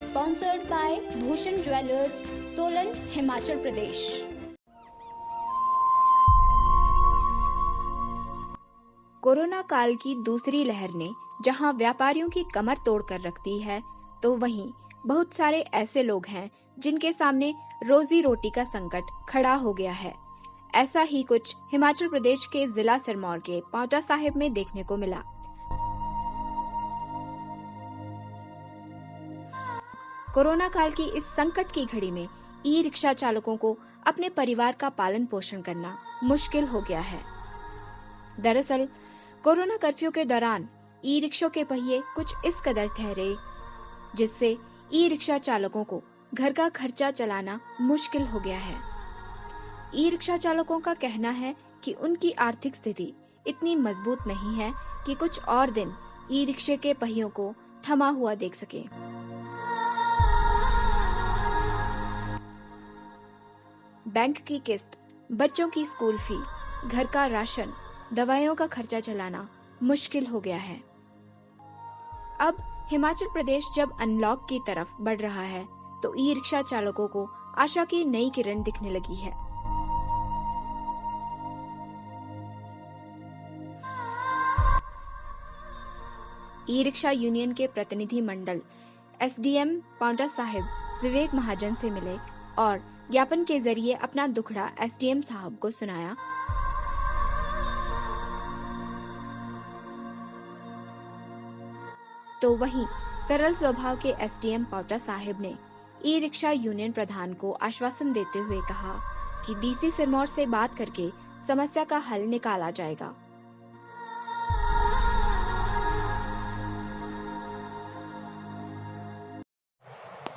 Sponsored by Bhushan Jewelers, Solan, Himachal Pradesh. Corona काल की दूसरी लहर ने जहां व्यापारियों की कमर तोड़कर रख दी है, तो वहीं बहुत सारे ऐसे लोग हैं जिनके सामने रोजी रोटी का संकट खड़ा हो गया है। ऐसा ही कुछ हिमाचल प्रदेश के जिला सिरमौर के पांवटा साहिब में देखने को मिला। कोरोना काल की इस संकट की घड़ी में ई रिक्शा चालकों को अपने परिवार का पालन पोषण करना मुश्किल हो गया है। दरअसल कोरोना कर्फ्यू के दौरान ई रिक्शों के पहिए कुछ इस कदर ठहरे, जिससे ई रिक्शा चालकों को घर का खर्चा चलाना मुश्किल हो गया है। ई रिक्शा चालकों का कहना है कि उनकी आर्थिक स्थिति इतनी मजबूत नहीं है कि कुछ और दिन ई रिक्शे के पहियों को थमा हुआ देख सके। बैंक की किस्त, बच्चों की स्कूल फी, घर का राशन, दवाइयों का खर्चा चलाना मुश्किल हो गया है। अब हिमाचल प्रदेश जब अनलॉक की तरफ बढ़ रहा है, तो ई रिक्शा चालकों को आशा की नई किरण दिखने लगी है। ई रिक्शा यूनियन के प्रतिनिधि मंडल एसडीएम पांवटा साहिब विवेक महाजन से मिले और ज्ञापन के जरिए अपना दुखड़ा एसडीएम साहब को सुनाया। तो वहीं सरल स्वभाव के एसडीएम पांवटा साहिब ने ई रिक्शा यूनियन प्रधान को आश्वासन देते हुए कहा कि डीसी सिरमौर से बात करके समस्या का हल निकाला जाएगा।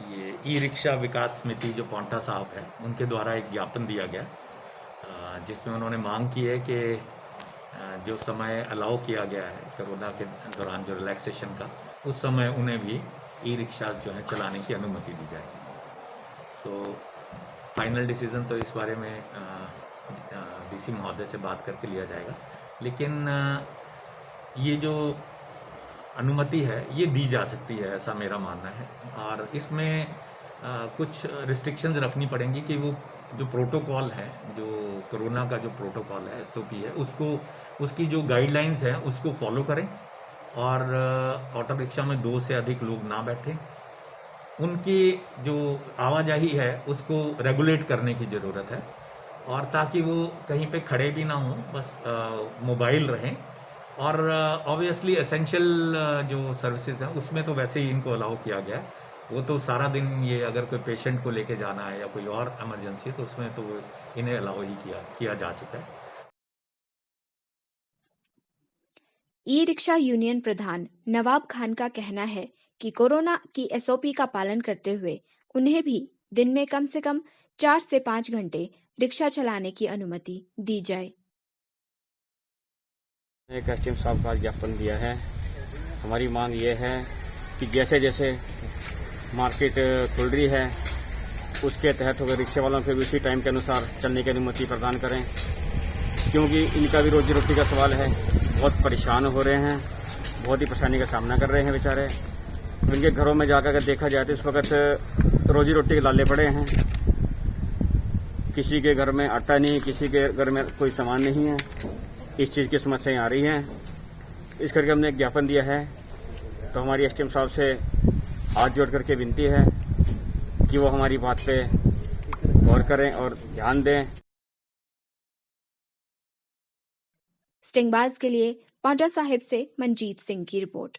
ये ई रिक्शा विकास समिति जो पांवटा साहब है, उनके द्वारा एक ज्ञापन दिया गया, जिसमें उन्होंने मांग की है कि जो समय अलाउ किया गया है कोरोना के दौरान जो रिलैक्सेशन का, उस समय उन्हें भी ई रिक्शा जो है चलाने की अनुमति दी जाए। सो फाइनल डिसीजन तो इस बारे में डीसी महोदय से बात करके लिया जाएगा, लेकिन ये जो अनुमति है ये दी जा सकती है, ऐसा मेरा मानना है। और इसमें कुछ रिस्ट्रिक्शंस रखनी पड़ेंगी कि वो जो प्रोटोकॉल है, जो कोरोना का जो प्रोटोकॉल है, एसओपी है, उसकी जो गाइडलाइंस है उसको फॉलो करें और ऑटो रिक्शा में 2 से अधिक लोग ना बैठें। उनकी जो आवाजाही है उसको रेगुलेट करने की ज़रूरत है, और ताकि वो कहीं पे खड़े भी ना हों, बस मोबाइल रहें। और ऑब्वियसली एसेंशियल जो सर्विसेज हैं उसमें तो वैसे ही इनको अलाउ किया गया है। वो तो सारा दिन, ये अगर कोई पेशेंट को लेके जाना है या कोई और इमरजेंसी, तो उसमें तो इन्हें अलाउ ही किया जा चुका है। ई रिक्शा यूनियन प्रधान नवाब खान का कहना है कि कोरोना की एसओपी का पालन करते हुए उन्हें भी दिन में कम से कम 4 से 5 घंटे रिक्शा चलाने की अनुमति दी जाए। एक एसडीएम साहब का ज्ञापन दिया है। हमारी मांग ये है कि जैसे जैसे मार्केट खुल रही है, उसके तहत अगर रिक्शे वालों को भी उसी टाइम के अनुसार चलने की अनुमति प्रदान करें, क्योंकि इनका भी रोजी रोटी का सवाल है। बहुत परेशान हो रहे हैं, बहुत ही परेशानी का सामना कर रहे हैं बेचारे। उनके घरों में जाकर अगर देखा जाए तो इस वक्त रोजी रोटी के लाले पड़े हैं। किसी के घर में आटा नहीं, किसी के घर में कोई सामान नहीं है। इस चीज़ की समस्याएं आ रही हैं। इस करके हमने एक ज्ञापन दिया है। तो हमारी एसडीएम साहब से हाथ जोड़ करके विनती है कि वो हमारी बात पे गौर करें और ध्यान दें। स्टिंगबाज के लिए पांवटा साहिब से मनजीत सिंह की रिपोर्ट।